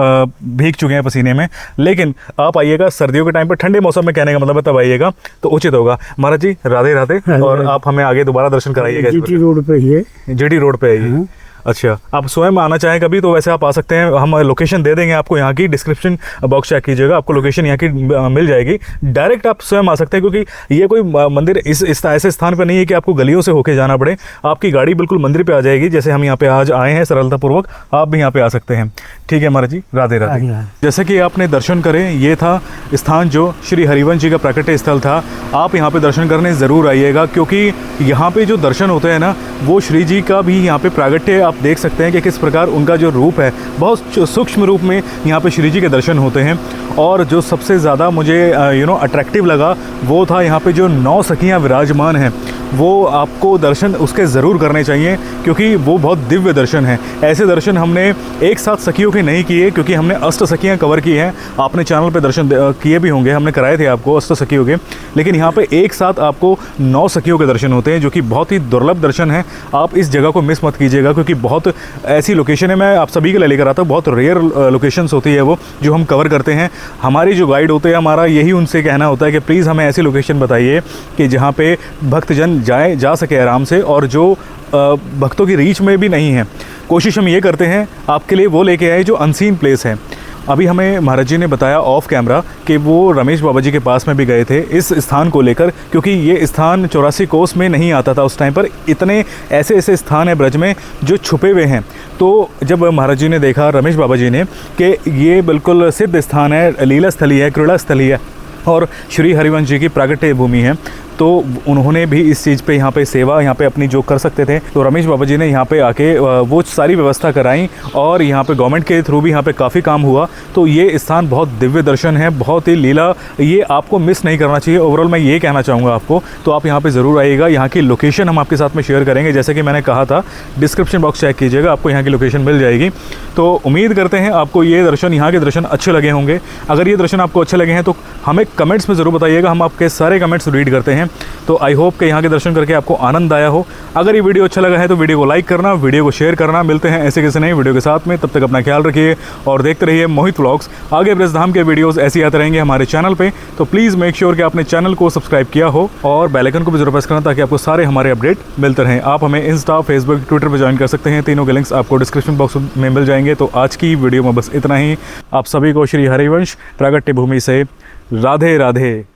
[SPEAKER 2] भीग चुके हैं पसीने में। लेकिन आप आइएगा सर्दियों के टाइम पर, ठंडे मौसम में कहने का मतलब है, तब आइएगा तो उचित होगा। महाराज जी राधे राधे, और आप हमें आगे दोबारा दर्शन कराइएगा।
[SPEAKER 3] जीटी रोड पे ही है।
[SPEAKER 2] जीटी रोड पे आइए। अच्छा, आप स्वयं आना चाहें कभी तो वैसे आप आ सकते हैं, हम लोकेशन दे देंगे आपको, यहाँ की डिस्क्रिप्शन बॉक्स चेक कीजिएगा, आपको लोकेशन यहाँ की मिल जाएगी। डायरेक्ट आप स्वयं आ सकते हैं, क्योंकि ये कोई मंदिर इस ऐसे स्थान पर नहीं है कि आपको गलियों से होके जाना पड़े। आपकी गाड़ी बिल्कुल मंदिर पे आ जाएगी, जैसे हम यहाँ पे आज आए हैं सरलतापूर्वक, आप भी यहाँ पे आ सकते हैं। ठीक है महाराज जी, राधे राधे। जैसे कि आपने दर्शन करें, ये था स्थान जो श्री हरिवंश जी का प्राकट्य स्थल था। आप यहाँ पे दर्शन करने ज़रूर आइएगा, क्योंकि यहाँ पे जो दर्शन होते हैं ना, वो श्री जी का भी यहाँ पे प्राकट्य आप देख सकते हैं कि किस प्रकार उनका जो रूप है, बहुत सूक्ष्म रूप में यहाँ पे श्री जी के दर्शन होते हैं। और जो सबसे ज़्यादा मुझे अट्रैक्टिव लगा वो था यहाँ पे जो 9 सखियाँ विराजमान हैं, वो आपको दर्शन उसके ज़रूर करने चाहिए, क्योंकि वो बहुत दिव्य दर्शन है। ऐसे दर्शन हमने एक साथ सखियों के नहीं किए, क्योंकि हमने अष्ट सखियाँ कवर की हैं। आपने चैनल पे दर्शन किए भी होंगे, हमने कराए थे आपको अष्ट सखियों के, लेकिन यहाँ पे एक साथ आपको 9 सखियों के दर्शन होते हैं, जो कि बहुत ही दुर्लभ दर्शन है। आप इस जगह को मिस मत कीजिएगा, क्योंकि बहुत ऐसी लोकेशन है, मैं आप सभी के लिए लेकर आता हूँ, बहुत रेयर लोकेशंस होती है वो जो हम कवर करते हैं। हमारी जो गाइड होते हैं, हमारा यही उनसे कहना होता है कि प्लीज़ हमें ऐसी लोकेशन बताइए कि जहाँ पे भक्तजन जा सके आराम से, और जो भक्तों की रीच में भी नहीं है। कोशिश हम ये करते हैं आपके लिए वो लेके आए जो अनसीन प्लेस है। अभी हमें महाराज जी ने बताया ऑफ कैमरा कि वो रमेश बाबा जी के पास में भी गए थे इस स्थान को लेकर, क्योंकि ये स्थान 84 कोस में नहीं आता था उस टाइम पर। इतने ऐसे ऐसे स्थान है ब्रज में जो छुपे हुए हैं। तो जब महाराज जी ने देखा, रमेश बाबा जी ने, कि ये बिल्कुल सिद्ध स्थान है, लीला स्थली है, क्रीड़ा स्थली है और श्री हरिवंश जी की प्राकट्य भूमि है, तो उन्होंने भी इस चीज़ पे यहाँ पे सेवा यहाँ पे अपनी जो कर सकते थे, तो रमेश बाबा जी ने यहाँ पे आके वो सारी व्यवस्था कराई, और यहाँ पे गवर्नमेंट के थ्रू भी यहाँ पे काफ़ी काम हुआ। तो ये स्थान बहुत दिव्य दर्शन है, बहुत ही लीला, ये आपको मिस नहीं करना चाहिए। ओवरऑल मैं ये कहना चाहूँगा आपको, तो आप यहाँ पे ज़रूर आइएगा। यहाँ की लोकेशन हम आपके साथ में शेयर करेंगे, जैसे कि मैंने कहा था, डिस्क्रिप्शन बॉक्स चेक कीजिएगा, आपको यहाँ की लोकेशन मिल जाएगी। तो उम्मीद करते हैं आपको ये दर्शन, यहाँ के दर्शन अच्छे लगे होंगे। अगर ये दर्शन आपको अच्छे लगे हैं तो हमें कमेंट्स में ज़रूर बताइएगा, हम आपके सारे कमेंट्स रीड करते हैं। तो आई होप कि यहाँ के दर्शन करके आपको आनंद आया हो। अगर ये वीडियो अच्छा लगा है तो वीडियो को लाइक करना, वीडियो को शेयर करना। मिलते हैं ऐसे किसी नई वीडियो के साथ में, तब तक अपना ख्याल रखिए और देखते रहिए मोहित व्लॉग्स। आगे ब्रजधाम के वीडियोस ऐसे आते रहेंगे हमारे चैनल पे, तो प्लीज़ मेक श्योर कि आपने चैनल को सब्सक्राइब किया हो और बेल आइकन को भी जरूर प्रेस करना, ताकि आपको सारे हमारे अपडेट मिलते रहें। आप हमें इंस्टा, फेसबुक, ट्विटर पर ज्वाइन कर सकते हैं, तीनों के लिंक्स आपको डिस्क्रिप्शन बॉक्स में मिल जाएंगे। तो आज की वीडियो में बस इतना ही। आप सभी को श्री हरिवंश प्राकट्य भूमि से राधे राधे।